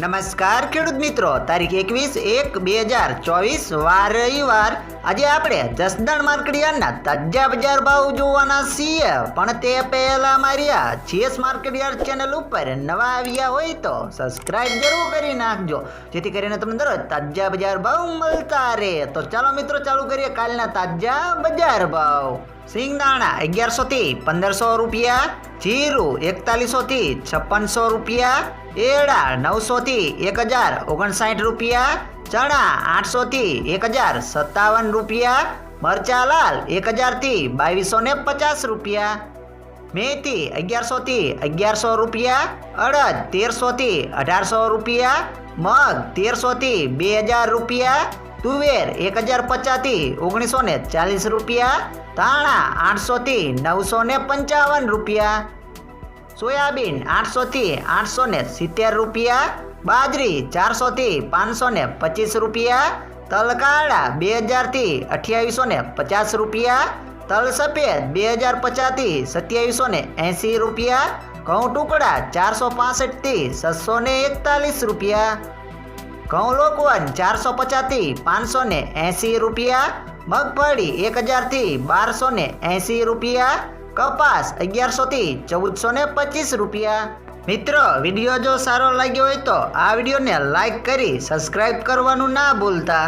નમસ્કાર ખેડૂત મિત્રો, તારીખ 21/1/2024 વાર રવિવાર। આજે આપણે જસદણ માર્કેટયાર્ડના તાજા બજાર ભાવ જોવાના છીએ, પણ તે પહેલા મારી આ જીએસ માર્કેટયાર્ડ ચેનલ ઉપર નવા આવ્યા હોય તો સબસ્ક્રાઇબ જરૂર કરી નાખજો, જેથી કરીને તમને દરરોજ તાજા બજાર ભાવ મળતા રહે। તો ચાલો મિત્રો, ચાલુ કરીએ કાલના તાજા બજાર ભાવ। સિંગદાણા 1100 થી 1500 રૂપિયા, જીરું 4100 થી 5600 રૂપિયા, એડા 900 થી 1059 રૂપિયા, ચણા 800 થી 1057 રૂપિયા, મરચા લાલ 1000 થી 2250 રૂપિયા, મેથી 1100 થી 1100 રૂપિયા, અડદ 1300 થી 1800 રૂપિયા, મગ 1300 થી 2000 રૂપિયા, તુવેર 1050 થી 1940 રૂપિયા, ધાણા 800 થી 955 રૂપિયા, સોયાબીન 800 થી 870 રૂપિયા, બાજરી 400 થી 525 રૂપિયા, તલ કાળા 2000 થી 2850 રૂપિયા, તલ સફેદ 2050 થી 2780 રૂપિયા, ઘઉં ટુકડા 465 થી 641 રૂપિયા, ઘઉં લોકવન 450 થી 580 રૂપિયા, મગફળી 1000 થી 1280 રૂપિયા, કપાસ 1100 થી 1425 રૂપિયા। મિત્રો, વિડીયો જો સારો લાગ્યો હોય તો આ વિડીયોને લાઈક કરી સબસ્ક્રાઇબ કરવાનું ના ભૂલતા।